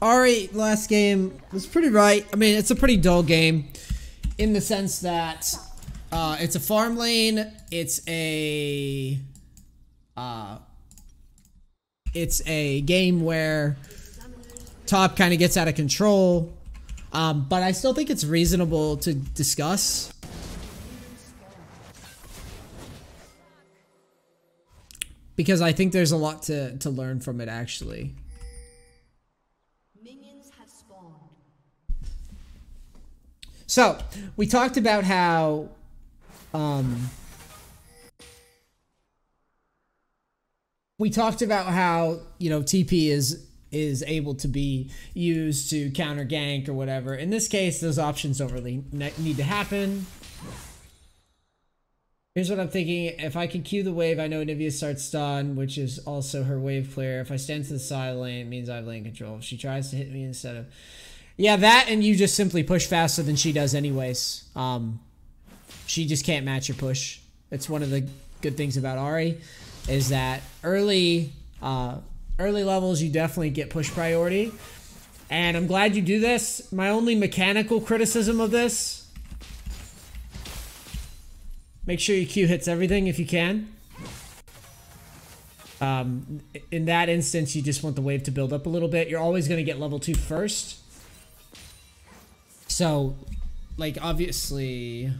Ari, last game was pretty right. I mean, it's a pretty dull game in the sense that it's a farm lane. It's a game where top kind of gets out of control, but I still think it's reasonable to discuss. Because I think there's a lot to learn from it, actually. Minions have spawned. So, we talked about how you know, TP is able to be used to counter gank or whatever. In this case, those options don't really need to happen. Here's what I'm thinking. If I can Q the wave, I know Nivea starts stun, which is also her wave clear. If I stand to the side lane, it means I have lane control. If she tries to hit me instead of... Yeah, that and you just simply push faster than she does anyways. She just can't match your push. It's one of the good things about Ahri, is that early levels, you definitely get push priority. And I'm glad you do this. My only mechanical criticism of this... Make sure your Q hits everything if you can. In that instance, you just want the wave to build up a little bit. You're always going to get level 2 first. So, like, obviously...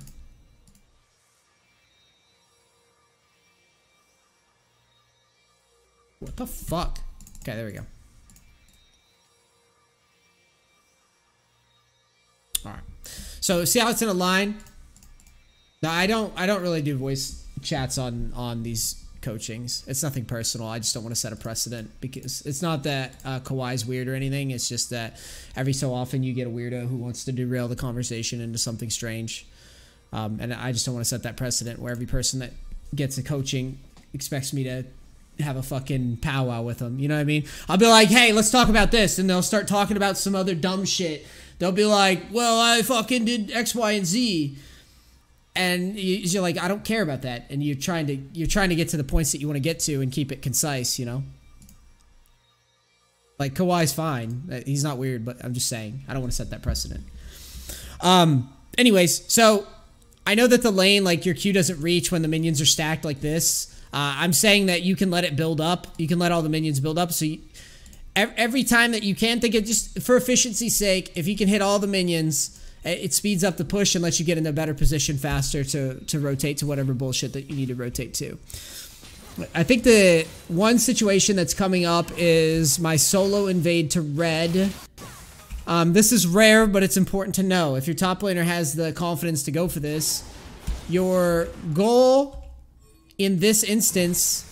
What the fuck? Okay, there we go. Alright. So, see how it's in a line? No, I don't really do voice chats on these coachings. It's nothing personal. I just don't want to set a precedent, because it's not that Kawhi's weird or anything. It's just that every so often you get a weirdo who wants to derail the conversation into something strange. And I just don't want to set that precedent where every person that gets a coaching expects me to have a fucking powwow with them. You know what I mean? I'll be like, hey, let's talk about this. And they'll start talking about some other dumb shit. They'll be like, well, I fucking did X, Y, and Z. And you're like, I don't care about that. And you're trying to get to the points that you want to get to and keep it concise, you know? Like, Kawhi's fine. He's not weird, but I'm just saying, I don't want to set that precedent. Anyways, so I know that the lane, like, your Q doesn't reach when the minions are stacked like this. I'm saying that you can let it build up. You can let all the minions build up. So every time that you can, think of, just for efficiency's sake, if you can hit all the minions, it speeds up the push and lets you get in a better position faster to rotate to whatever bullshit that you need to rotate to. I think the one situation that's coming up is my solo invade to red. This is rare, but it's important to know. If your top laner has the confidence to go for this, your goal in this instance...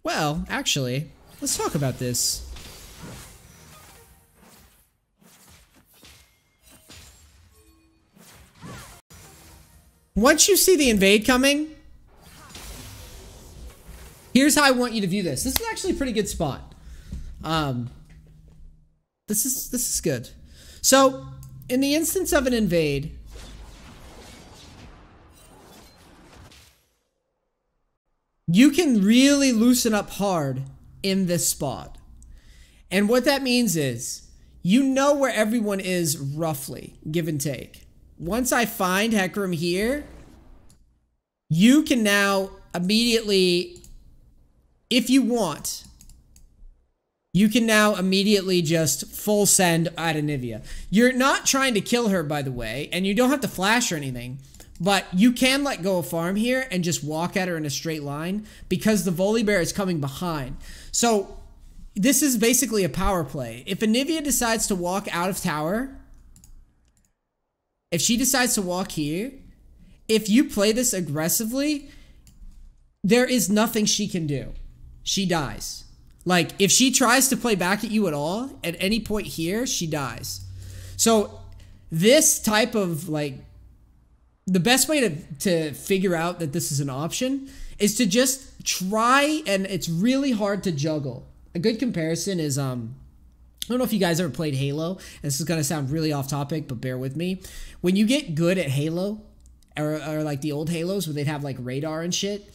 Well, actually, let's talk about this. Once you see the invade coming, here's how I want you to view this. This is actually a pretty good spot. This is good. So, in the instance of an invade, you can really loosen up hard in this spot. And what that means is, you know where everyone is roughly, give and take. Once I find Hecarim here, you can now immediately, if you want, you can now immediately just full send at Anivia. You're not trying to kill her, by the way, and you don't have to flash or anything, but you can let go of farm here and just walk at her in a straight line because the Volibear is coming behind. So this is basically a power play. If Anivia decides to walk out of tower... If she decides to walk here, if you play this aggressively, there is nothing she can do. She dies. Like, if she tries to play back at you at all, at any point here, she dies. So, this type of, like, the best way to figure out that this is an option is to just try, and it's really hard to juggle. A good comparison is, I don't know if you guys ever played Halo, and this is going to sound really off topic, but bear with me. When you get good at Halo, or like the old Halos where they'd have like radar and shit,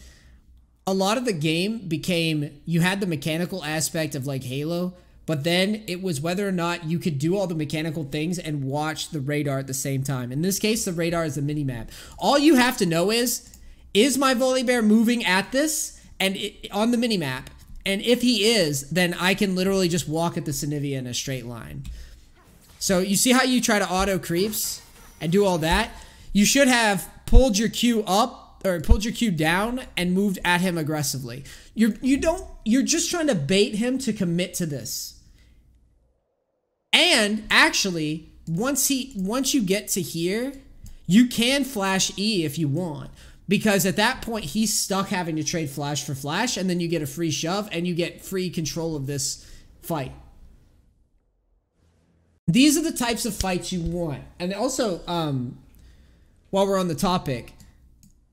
a lot of the game became, you had the mechanical aspect of like Halo, but then it was whether or not you could do all the mechanical things and watch the radar at the same time. In this case, the radar is the mini-map. All you have to know is my Volibear moving at this and on the mini-map? And if he is, then I can literally just walk at the Sinivia in a straight line. So you see how you try to auto creeps and do all that? You should have pulled your Q up or pulled your Q down and moved at him aggressively. You're just trying to bait him to commit to this. And actually, once you get to here, you can flash E if you want. Because at that point, he's stuck having to trade flash for flash, and then you get a free shove, and you get free control of this fight. These are the types of fights you want. And also, while we're on the topic,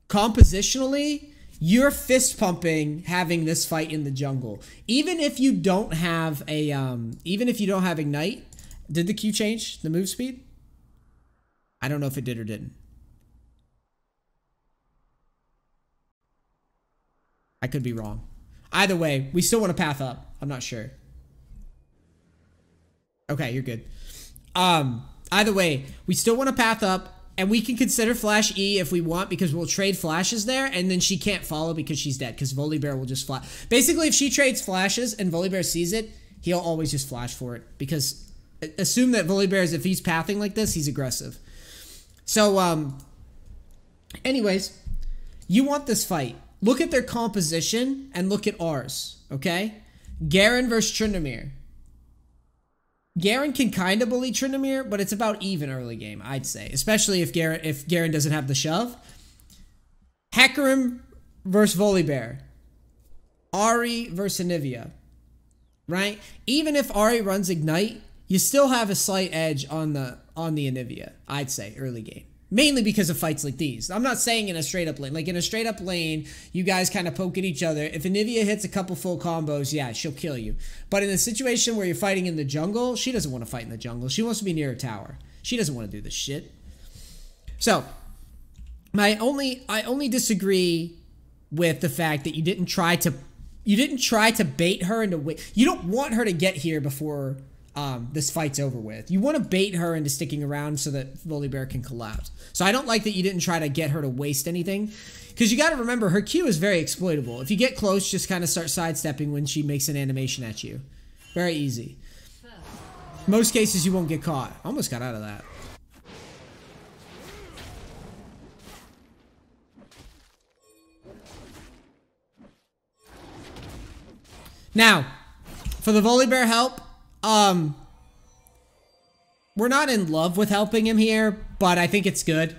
compositionally, you're fist pumping having this fight in the jungle. Even if you don't have a, Ignite, did the Q change the move speed? I don't know if it did or didn't. I could be wrong. Either way, we still want to path up. I'm not sure. Okay, you're good. Either way, we still want to path up, and we can consider Flash E if we want, because we'll trade flashes there, and then she can't follow because she's dead, because Volibear will just flash. Basically, if she trades flashes and Volibear sees it, he'll always just flash for it, because assume that Volibear is, if he's pathing like this, he's aggressive. So, anyways, you want this fight. Look at their composition and look at ours, okay? Garen versus Tryndamere. Garen can kind of bully Tryndamere, but it's about even early game, I'd say. Especially if Garen doesn't have the shove. Hecarim versus Volibear. Ahri versus Anivia. Right? Even if Ahri runs Ignite, you still have a slight edge on the Anivia, I'd say, early game. Mainly because of fights like these. I'm not saying in a straight up lane. Like in a straight up lane, you guys kind of poke at each other. If Anivia hits a couple full combos, yeah, she'll kill you. But in a situation where you're fighting in the jungle, she doesn't want to fight in the jungle. She wants to be near a tower. She doesn't want to do this shit. So, I only disagree with the fact that you didn't try to bait her into you don't want her to get here before this fight's over with. You want to bait her into sticking around so that Volibear can collapse. So I don't like that you didn't try to get her to waste anything. Because you got to remember, her Q is very exploitable. If you get close, just kind of start sidestepping when she makes an animation at you. Very easy. Most cases, you won't get caught. Almost got out of that. Now, for the Volibear help, we're not in love with helping him here, but I think it's good.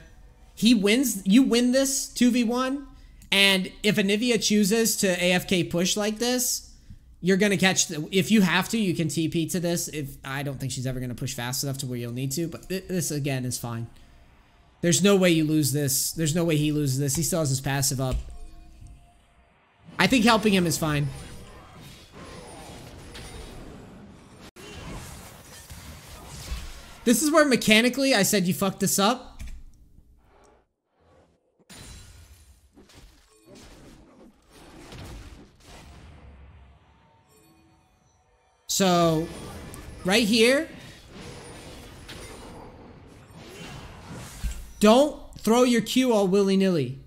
He wins. You win this 2v1, and if Anivia chooses to AFK push like this, you're gonna catch. If you have to, you can TP to this. I don't think she's ever gonna push fast enough to where you'll need to, but this again is fine. There's no way you lose this. There's no way he loses this. He still has his passive up. I think helping him is fine. This is where mechanically I said you fucked this up. So, right here, don't throw your Q all willy-nilly.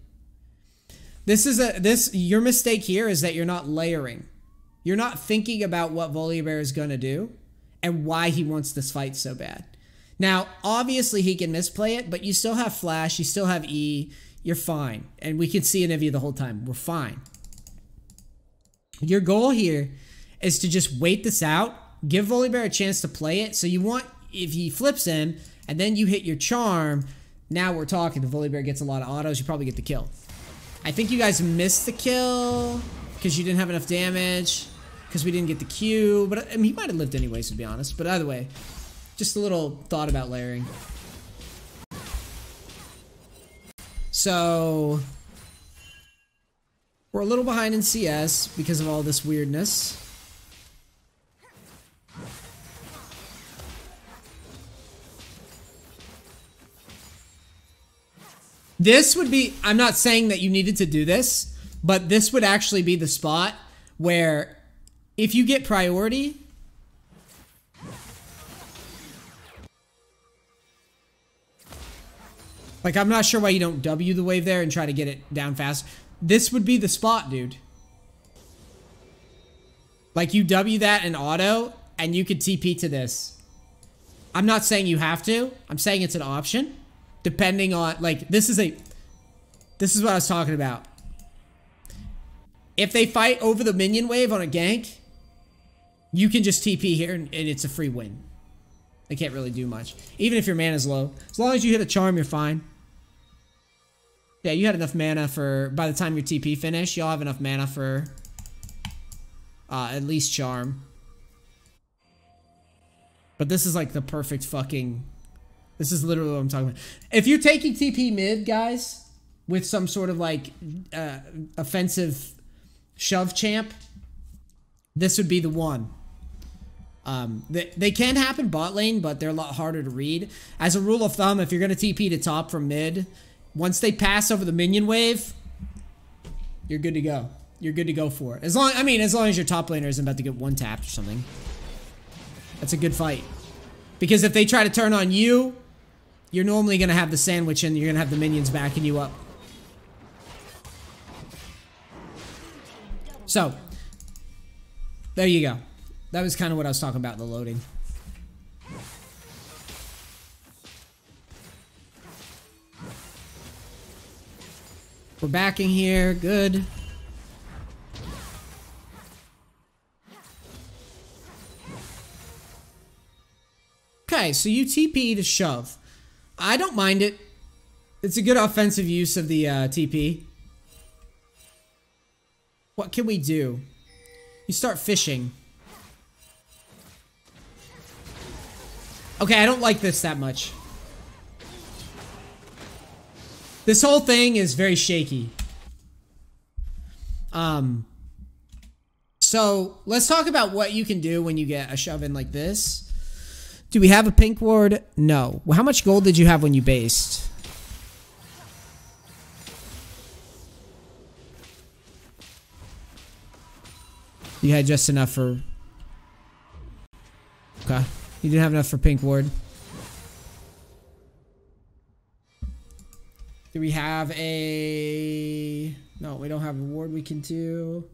Your mistake here is that you're not layering. You're not thinking about what Volibear is gonna do and why he wants this fight so bad. Now, obviously he can misplay it, but you still have Flash, you still have E, you're fine. And we can see Anivia the whole time. We're fine. Your goal here is to just wait this out, give Volibear a chance to play it. So you want, if he flips him, and then you hit your charm, now we're talking. The Volibear gets a lot of autos, you probably get the kill. I think you guys missed the kill, because you didn't have enough damage, because we didn't get the Q, but I mean, he might have lived anyways, to be honest. But either way, just a little thought about layering. So, we're a little behind in CS because of all this weirdness. This would be, I'm not saying that you needed to do this, But this would actually be the spot where if you get priority, like, I'm not sure why you don't W the wave there and try to get it down fast. This would be the spot, dude. Like, you W that in auto, and you could TP to this. I'm not saying you have to. I'm saying it's an option. Depending on, like, this is what I was talking about. If they fight over the minion wave on a gank, you can just TP here, and it's a free win. They can't really do much. Even if your mana's low. As long as you hit a charm, you're fine. Yeah, you had enough mana for, by the time your TP finish, you'll have enough mana for at least charm. But this is like the perfect fucking, this is literally what I'm talking about. If you're taking TP mid, guys, with some sort of like offensive shove champ, this would be the one. They can happen bot lane, but they're a lot harder to read. As a rule of thumb, if you're going to TP to top from mid, once they pass over the minion wave, you're good to go. You're good to go for it. As long as your top laner isn't about to get one tapped or something. That's a good fight. Because if they try to turn on you, you're normally going to have the sandwich and you're going to have the minions backing you up. So, there you go. That was kind of what I was talking about in the loading. We're backing here. Good. Okay, so you TP to shove. I don't mind it. It's a good offensive use of the TP. What can we do? You start fishing. Okay, I don't like this that much. This whole thing is very shaky. So let's talk about what you can do when you get a shove in like this. Do we have a pink ward? No. Well, how much gold did you have when you based? You had just enough for... Okay. You didn't have enough for pink ward. Do we have a... No, we don't have a ward we can do.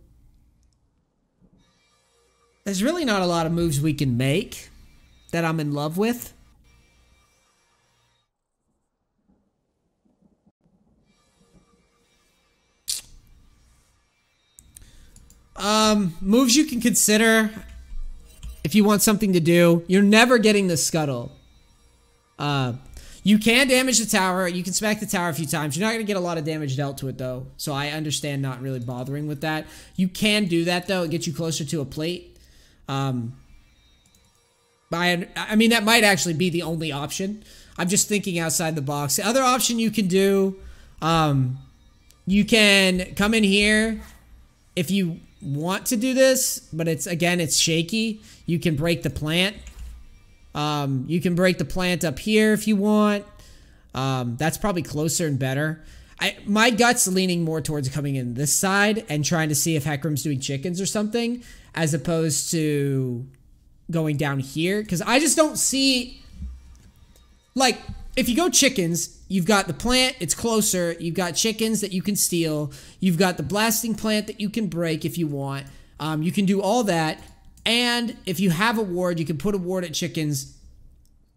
There's really not a lot of moves we can make that I'm in love with. Moves you can consider if you want something to do. You're never getting the scuttle. You can damage the tower. You can smack the tower a few times. You're not going to get a lot of damage dealt to it, though. So I understand not really bothering with that. You can do that, though. It gets you closer to a plate. I mean, that might actually be the only option. I'm just thinking outside the box. The other option you can do, you can come in here if you want to do this, but it's shaky. You can break the plant. You can break the plant up here if you want. That's probably closer and better. My gut's leaning more towards coming in this side and trying to see if Hecarim's doing chickens or something, as opposed to going down here, because I just don't see, like, if you go chickens, you've got the plant, it's closer, you've got chickens that you can steal, you've got the blasting plant that you can break if you want, you can do all that, and if you have a ward, you can put a ward at chickens.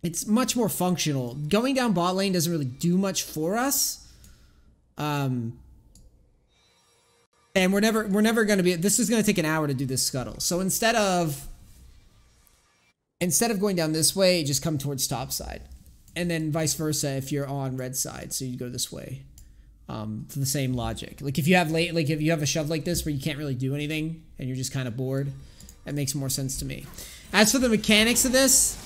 It's much more functional. Going down bot lane doesn't really do much for us, and we're never going to be, this is going to take an hour to do this scuttle, so instead of going down this way, just come towards top side. And then vice versa if you're on red side, so you go this way. For the same logic. Like if you have if you have a shove like this where you can't really do anything and you're just kind of bored, that makes more sense to me. As for the mechanics of this,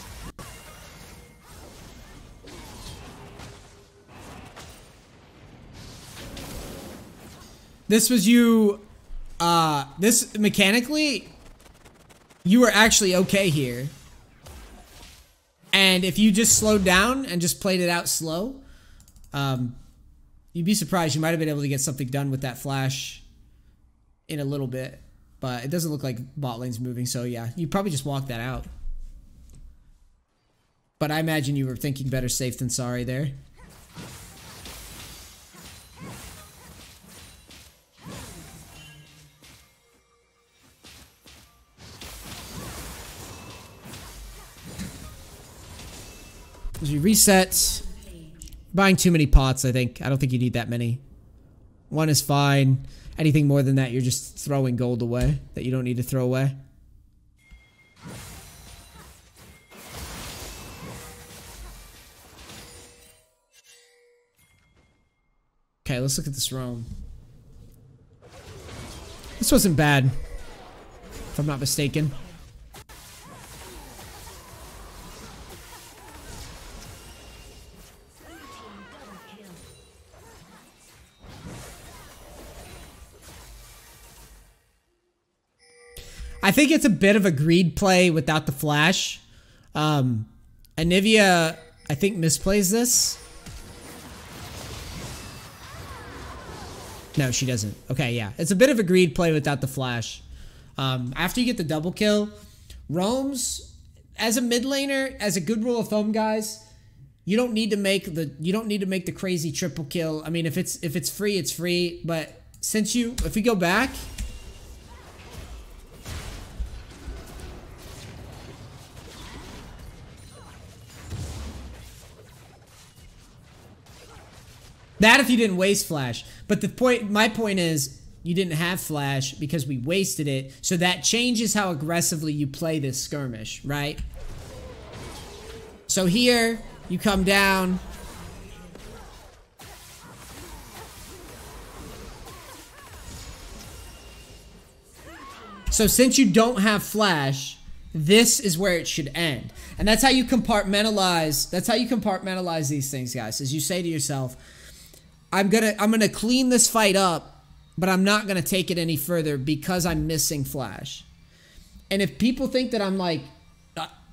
this was you, this mechanically, you were actually okay here. And if you just slowed down and just played it out slow, you'd be surprised. You might have been able to get something done with that flash. in a little bit. But it doesn't look like bot lane's moving, so yeah. You probably just walk that out. But I imagine you were thinking better safe than sorry there. As we reset, buying too many pots, I think. I don't think you need that many. One is fine. Anything more than that, you're just throwing gold away that you don't need to throw away. Okay, let's look at this roam. This wasn't bad, if I'm not mistaken. I think it's a bit of a greed play without the flash. Anivia, I think, misplays this. No, she doesn't. Okay, yeah. It's a bit of a greed play without the flash. After you get the double kill, roams, as a mid laner, as a good rule of thumb, guys, you don't need to make the crazy triple kill. I mean, if it's free, it's free. But if we go back, that if you didn't waste flash. But my point is, you didn't have flash because we wasted it. So that changes how aggressively you play this skirmish, right? So here, you come down. So since you don't have flash, this is where it should end. And that's how you compartmentalize. That's how you compartmentalize these things, guys. As you say to yourself, I'm gonna clean this fight up, but I'm not gonna take it any further because I'm missing flash. And if people think that I'm like,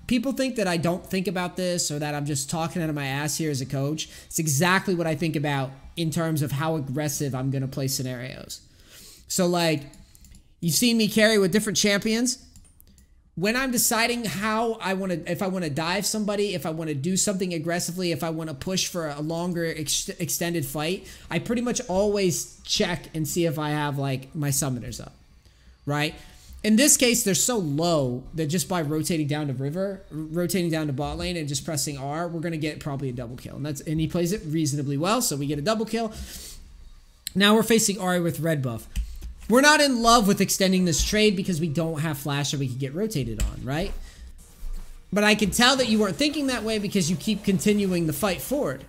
people think that I don't think about this or that I'm just talking out of my ass here as a coach, it's exactly what I think about in terms of how aggressive I'm gonna play scenarios. So like, you've seen me carry with different champions. When I'm deciding how I want to, if I want to dive somebody, if I want to do something aggressively, if I want to push for a longer extended fight, I pretty much always check and see if I have like my summoners up, right? In this case, they're so low that just by rotating down to rotating down to bot lane and just pressing R, we're going to get probably a double kill. And he plays it reasonably well, so we get a double kill. Now we're facing Ari with red buff. We're not in love with extending this trade because we don't have flash that we can get rotated on, right? But I can tell that you weren't thinking that way because you keep continuing the fight forward.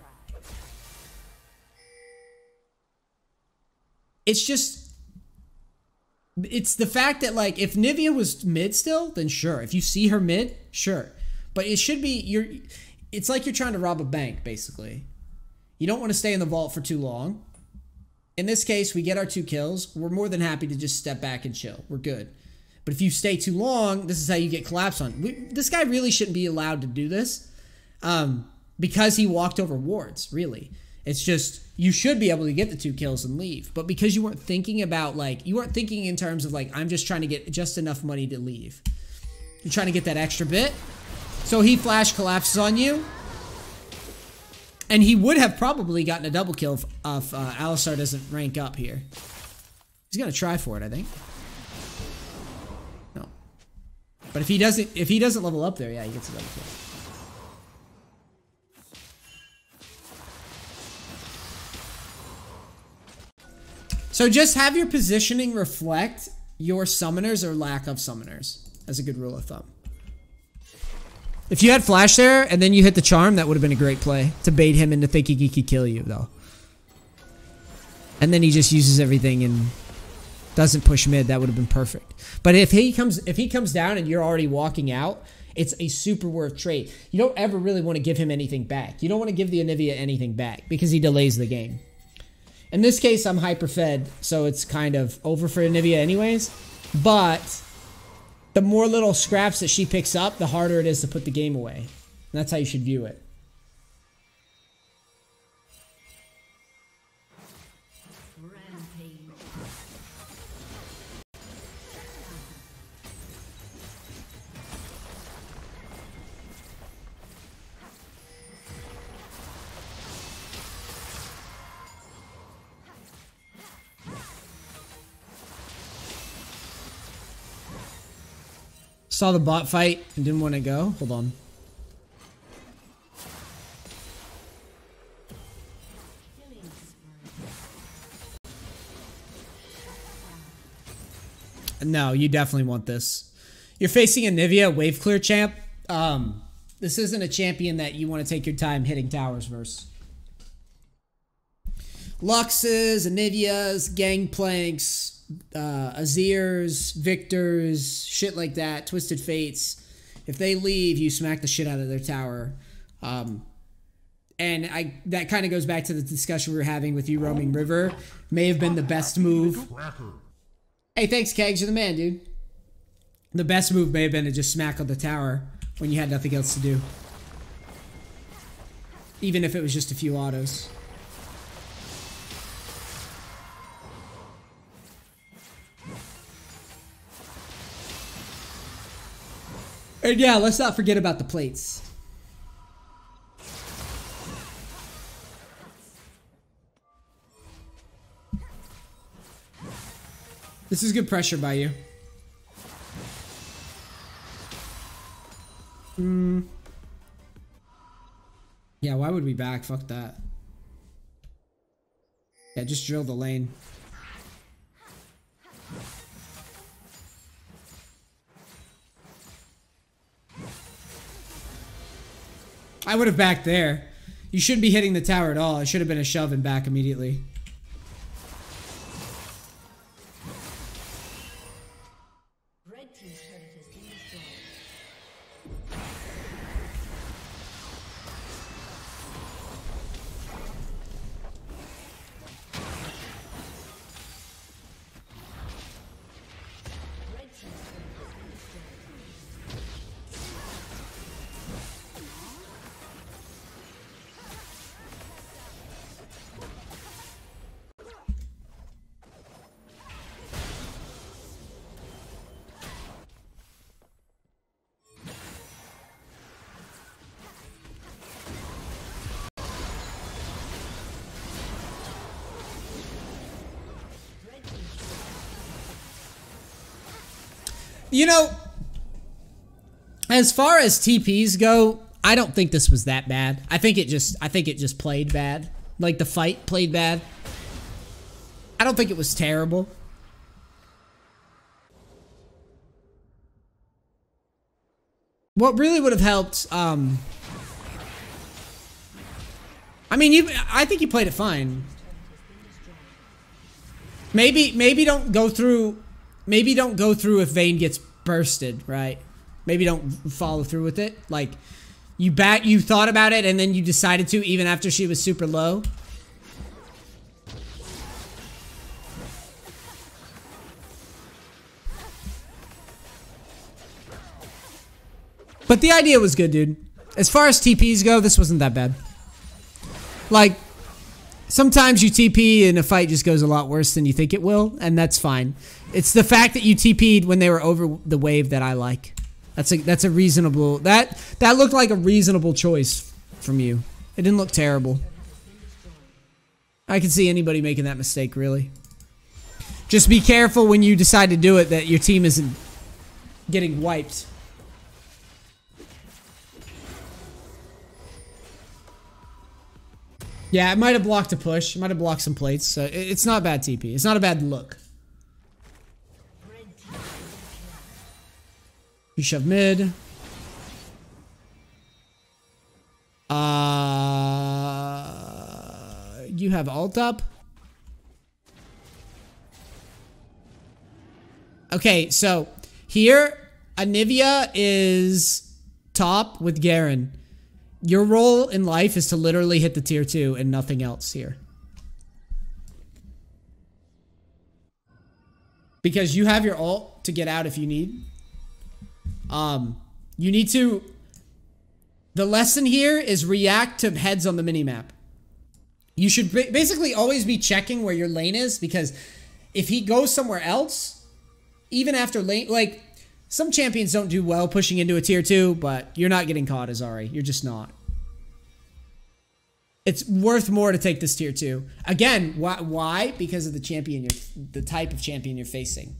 It's just, it's the fact that like, if Nivea was mid still, then sure. If you see her mid, sure. But it should be, it's like you're trying to rob a bank, basically. You don't want to stay in the vault for too long. In this case, we get our 2 kills. We're more than happy to just step back and chill. We're good. But if you stay too long, this is how you get collapsed on. This guy really shouldn't be allowed to do this because he walked over wards, really. It's just, you should be able to get the 2 kills and leave. But because you weren't thinking about, like, you weren't thinking in terms of, like, I'm just trying to get just enough money to leave. You're trying to get that extra bit. So he flash collapses on you. And he would have probably gotten a double kill if Alistar doesn't rank up here. He's gonna try for it, I think. No. But if he doesn't level up there, yeah, he gets a double kill. So just have your positioning reflect your summoners or lack of summoners, as a good rule of thumb. If you had flash there and then you hit the charm, that would have been a great play to bait him into thinking he could kill you, though. And then he just uses everything and doesn't push mid. That would have been perfect. But if he comes down and you're already walking out, it's a super worth trade. You don't ever really want to give him anything back. You don't want to give the Anivia anything back because he delays the game. In this case, I'm hyper fed, so it's kind of over for Anivia anyways. But the more little scraps that she picks up, the harder it is to put the game away. And that's how you should view it. Saw the bot fight and didn't want to go. Hold on. No, you definitely want this. You're facing a Nivea wave clear champ. This isn't a champion that you want to take your time hitting towers versus. Luxes, Anivias, Gangplanks, Azirs, Victors, shit like that, Twisted Fates. If they leave, you smack the shit out of their tower. And that kind of goes back to the discussion we were having with you roaming river. May have been the best move. Hey, thanks, Kegs. You're the man, dude. The best move may have been to just smack on the tower when you had nothing else to do. Even if it was just a few autos. And yeah, let's not forget about the plates. This is good pressure by you. Yeah, why would we back? Fuck that. Yeah, just drill the lane. I would have backed there. You shouldn't be hitting the tower at all. It should have been a shove and back immediately. You know, as far as TPs go, I don't think this was that bad. I think it just played bad. Like the fight played bad. I don't think it was terrible. What really would have helped, I mean, I think you played it fine. Maybe don't go through if Vayne gets bursted, right? Maybe don't follow through with it. Like, you thought about it and then you decided to even after she was super low. But the idea was good, dude. As far as TPs go, this wasn't that bad. Like, sometimes you TP and a fight just goes a lot worse than you think it will, and that's fine. It's the fact that you TP'd when they were over the wave that I like. That's a reasonable... That looked like a reasonable choice from you. It didn't look terrible. I can see anybody making that mistake, really. Just be careful when you decide to do it that your team isn't getting wiped. Yeah, it might have blocked a push. It might have blocked some plates. So it's not bad TP. It's not a bad look. You shove mid. You have ult up. Okay, so here, Anivia is top with Garen. Your role in life is to literally hit the tier 2 and nothing else here. Because you have your ult to get out if you need. You need to... The lesson here is react to heads on the minimap. You should basically always be checking where your lane is, because if he goes somewhere else, even after lane... Like, some champions don't do well pushing into a tier 2, but you're not getting caught, Azari. You're just not. It's worth more to take this tier 2. Again, why? Because of the champion the type of champion you're facing.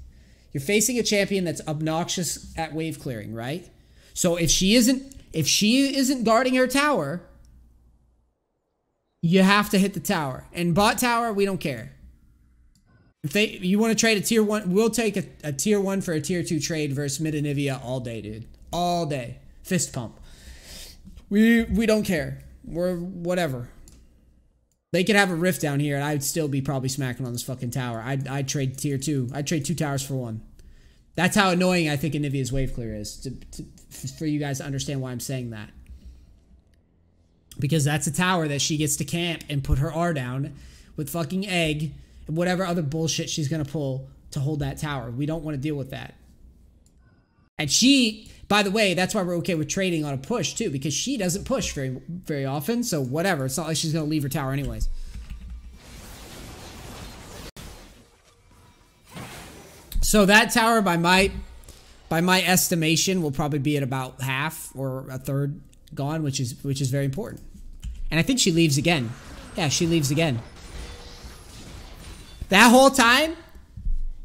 You're facing a champion that's obnoxious at wave clearing, right? So if she isn't guarding her tower, you have to hit the tower. And bot tower, we don't care. If you want to trade a tier 1, we'll take a tier 1 for a tier 2 trade versus mid Anivia all day, dude. All day. Fist pump. We don't care. We're whatever. They could have a rift down here and I'd still be probably smacking on this fucking tower. I'd trade tier 2. I'd trade 2 towers for 1. That's how annoying I think Anivia's wave clear is. For you guys to understand why I'm saying that. Because that's a tower that she gets to camp and put her R down with fucking egg and whatever other bullshit she's going to pull to hold that tower. We don't want to deal with that. And she, by the way, that's why we're okay with trading on a push too, because she doesn't push very often, so whatever. It's not like she's going to leave her tower anyways. So that tower, by my estimation, will probably be at about half or a third gone, which is very important. And I think she leaves again. Yeah, she leaves again. That whole time,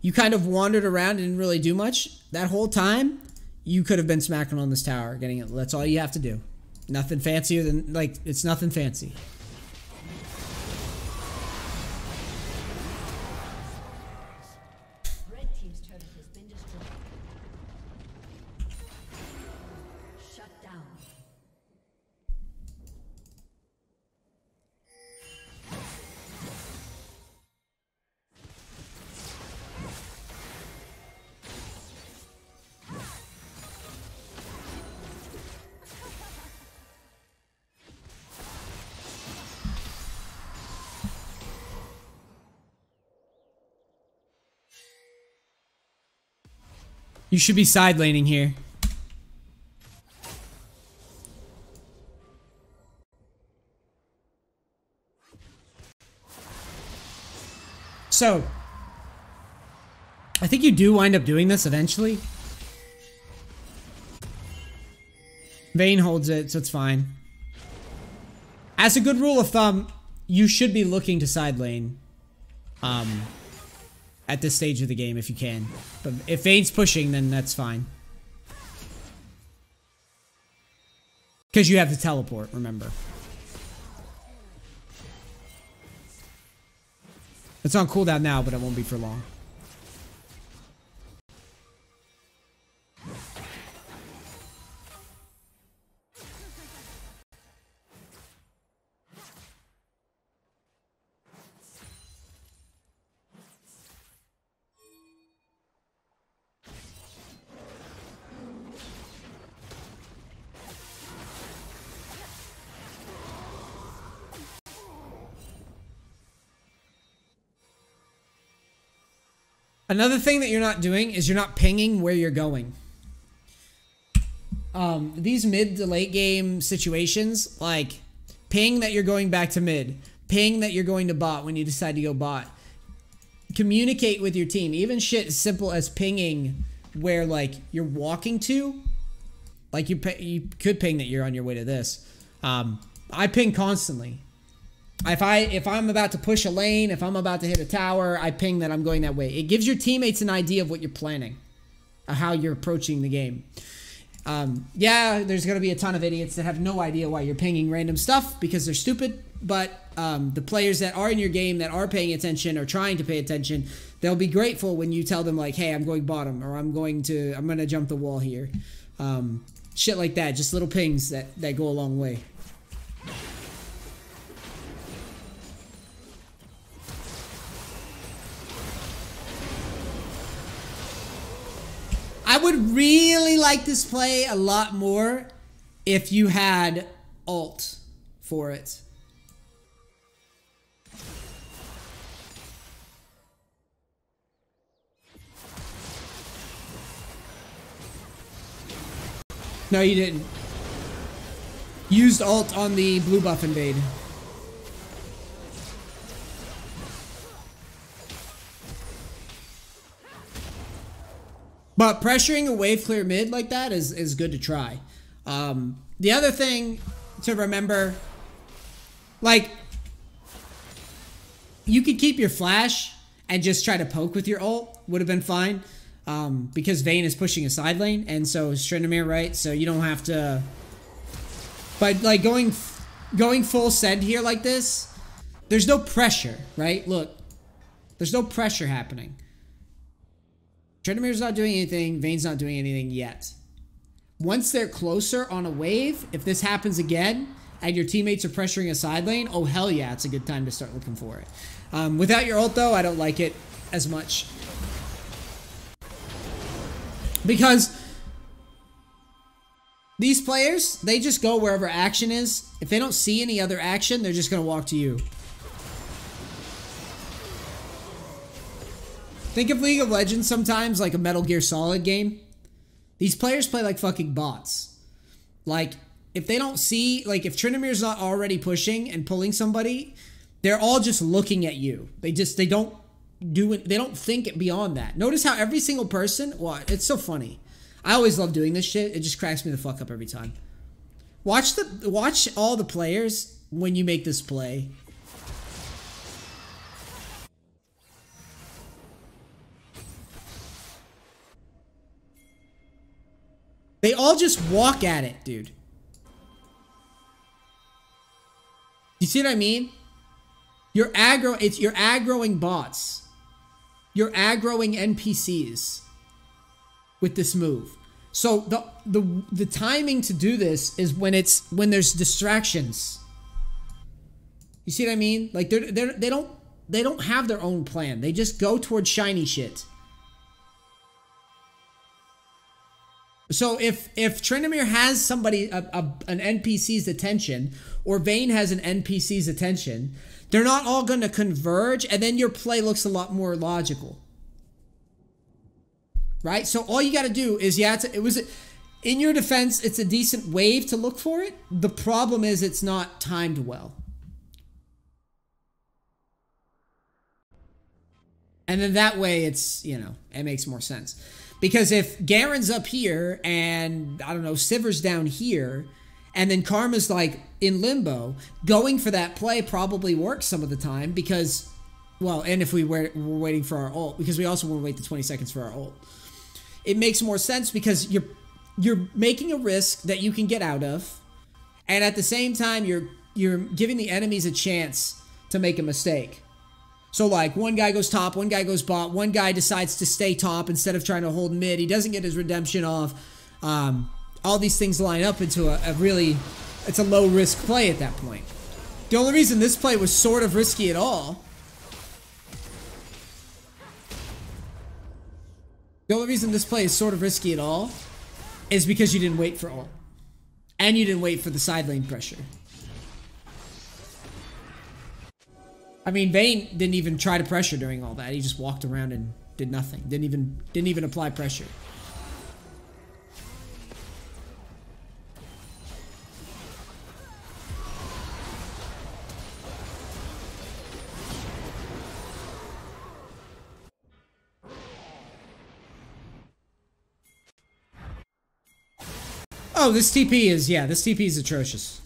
you kind of wandered around and didn't really do much. That whole time, you could have been smacking on this tower, getting it. That's all you have to do. Nothing fancier than, like, it's nothing fancy. Red team's turret has been destroyed. Shut down. You should be side laning here. So, I think you do wind up doing this eventually. Vayne holds it, so it's fine. As a good rule of thumb, you should be looking to side lane. At this stage of the game, if you can. But if Vayne's pushing, then that's fine. Because you have the teleport, remember. It's on cooldown now, but it won't be for long. Another thing that you're not doing is you're not pinging where you're going. These mid to late game situations, like ping that you're going back to mid, ping that you're going to bot when you decide to go bot. Communicate with your team. Even shit as simple as pinging where like you're walking to. Like you could ping that you're on your way to this. I ping constantly. If I'm about to push a lane, if I'm about to hit a tower, I ping that I'm going that way. It gives your teammates an idea of what you're planning, how you're approaching the game. Yeah, there's going to be a ton of idiots that have no idea why you're pinging random stuff because they're stupid, but the players that are in your game that are paying attention or trying to pay attention, they'll be grateful when you tell them like, hey, I'm going bottom, or I'm going to jump the wall here. Shit like that, just little pings that go a long way. I would really like this play a lot more if you had ult for it. No, you didn't. Used ult on the blue buff invade. But pressuring a wave clear mid like that is good to try. The other thing to remember, like, you could keep your flash and just try to poke with your ult. Would have been fine. because Vayne is pushing a side lane, and so is Tryndamere, right? So you don't have to... But, like, going full send here like this, there's no pressure, right? Look, there's no pressure happening. Tryndamere's not doing anything. Vayne's not doing anything yet. Once they're closer on a wave, if this happens again, and your teammates are pressuring a side lane, oh, hell yeah, it's a good time to start looking for it. Without your ult, though, I don't like it as much. Because these players, they just go wherever action is. If they don't see any other action, they're just going to walk to you. Think of League of Legends sometimes like a Metal Gear Solid game. These players play like fucking bots. Like, if they don't see, like, if Tryndamere's not already pushing and pulling somebody, they're all just looking at you. They don't do it. They don't think it beyond that. Notice how every single person, well, it's so funny. I always love doing this shit. It just cracks me the fuck up every time. Watch all the players when you make this play. They all just walk at it, dude. You see what I mean? You're aggroing bots. You're aggroing NPCs with this move. So the timing to do this is when there's distractions. You see what I mean? Like they don't have their own plan. They just go towards shiny shit. So if Tryndamere has somebody, an NPC's attention, or Vayne has an NPC's attention, they're not all going to converge, and then your play looks a lot more logical. Right? So all you got to do is, yeah, in your defense, it's a decent wave to look for it. The problem is it's not timed well. And then that way it's, you know, it makes more sense. Because if Garen's up here and, I don't know, Sivir's down here, and then Karma's like in limbo, going for that play probably works some of the time because, well, and if we're waiting for our ult, because we also want to wait the 20 seconds for our ult. It makes more sense because you're making a risk that you can get out of, and at the same time you're giving the enemies a chance to make a mistake. So, like, one guy goes top, one guy goes bot, one guy decides to stay top instead of trying to hold mid. He doesn't get his redemption off. All these things line up into it's a low-risk play at that point. The only reason this play was sort of risky at all... The only reason this play is sort of risky at all is because you didn't wait for ult. And you didn't wait for the side lane pressure. I mean, Vayne didn't even try to pressure during all that. He just walked around and did nothing. Didn't even apply pressure. Oh, this TP is, yeah, this TP is atrocious.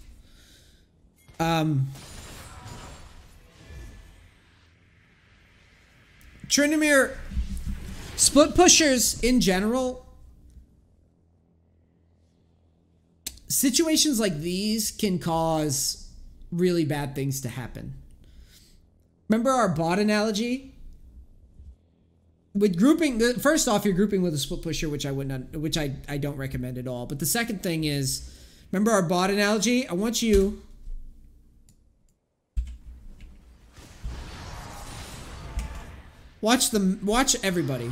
Tryndamere, split pushers in general, situations like these can cause really bad things to happen. Remember our bot analogy? With grouping, first off, you're grouping with a split pusher, which I don't recommend at all. But the second thing is, remember our bot analogy? I want you watch everybody.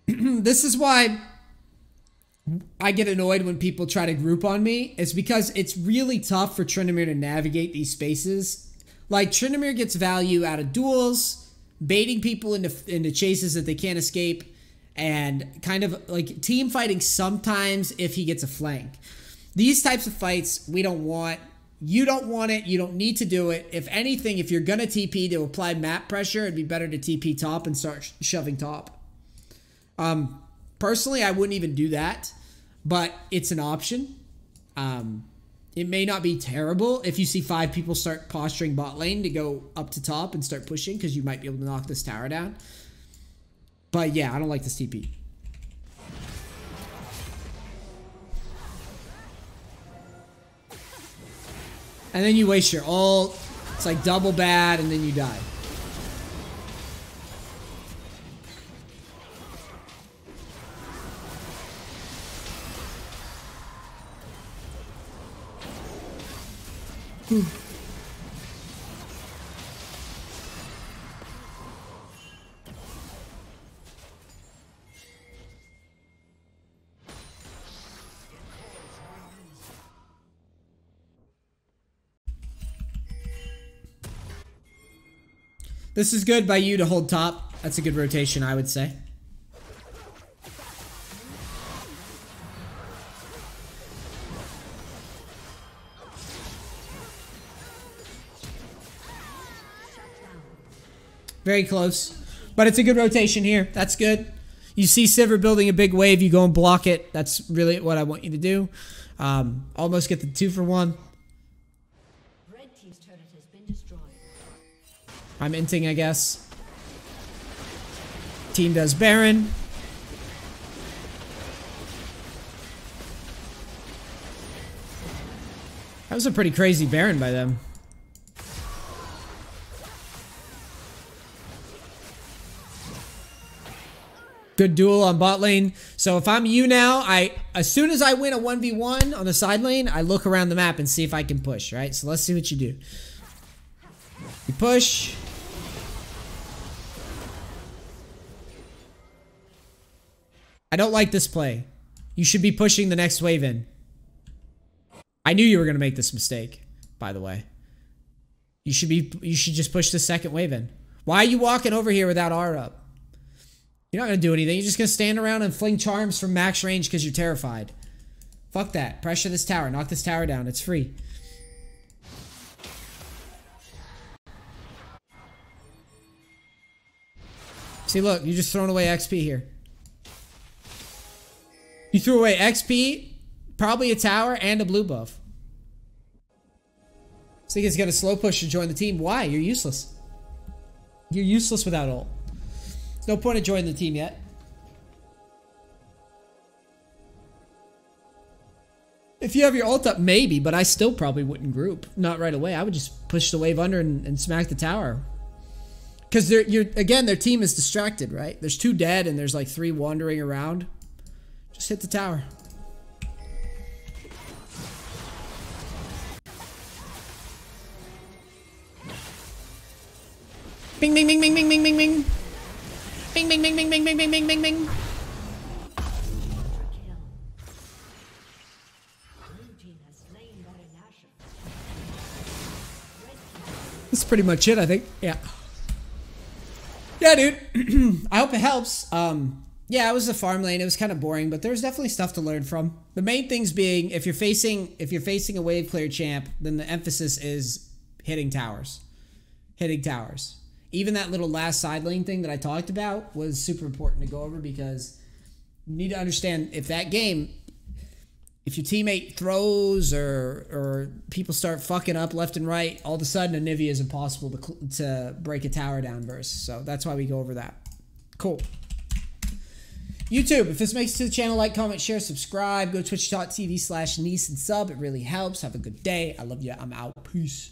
This is why I get annoyed when people try to group on me. It's because it's really tough for Tryndamere to navigate these spaces. Like, Tryndamere gets value out of duels, baiting people into chases that they can't escape, and kind of like team fighting sometimes if he gets a flank. These types of fights we don't want. You don't want it. You don't need to do it. If anything, if you're going to TP to apply map pressure, it'd be better to TP top and start shoving top. Personally, I wouldn't even do that, but it's an option. It may not be terrible if you see 5 people start posturing bot lane to go up to top and start pushing, because you might be able to knock this tower down. But yeah, I don't like this TP. And then you waste your ult. It's like double bad, and then you die. This is good by you to hold top. That's a good rotation, I would say. Very close. But it's a good rotation here. That's good. You see Sivir building a big wave, you go and block it. That's really what I want you to do. Almost get the 2-for-1. Red team's turret has been destroyed. I'm inting, I guess. Team does Baron. That was a pretty crazy Baron by them. Good duel on bot lane. So if I'm you now, as soon as I win a 1v1 on the side lane, I look around the map and see if I can push, right? So let's see what you do. You push. I don't like this play. You should be pushing the next wave in. I knew you were going to make this mistake, by the way. You should just push the second wave in. Why are you walking over here without R up? You're not going to do anything. You're just going to stand around and fling charms from max range because you're terrified. Fuck that. Pressure this tower. Knock this tower down. It's free. See, look. You're just throwing away XP here. You threw away XP, probably a tower, and a blue buff. So he's got a slow push to join the team. Why? You're useless. You're useless without ult. There's no point in joining the team yet. If you have your ult up, maybe, but I still probably wouldn't group. Not right away. I would just push the wave under and smack the tower. Because again, their team is distracted, right? There's 2 dead and there's like 3 wandering around. Just hit the tower. Bing, bing, bing, bing, bing, bing, bing, bing. Bing, bing, bing, bing, bing, bing, bing, bing, bing, bing. That's pretty much it, I think. Yeah. Yeah, dude. I hope it helps. Yeah, it was a farm lane. It was kind of boring, but there's definitely stuff to learn from. The main things being, if you're facing a wave clear champ, then the emphasis is hitting towers. Hitting towers. Even that little last side lane thing that I talked about was super important to go over, because you need to understand, if that game, if your teammate throws or people start fucking up left and right, all of a sudden Anivia is impossible to break a tower down burst. So that's why we go over that. Cool. YouTube, if this makes it to the channel, like, comment, share, subscribe. Go to twitch.tv/Neace and sub. It really helps. Have a good day. I love you. I'm out. Peace.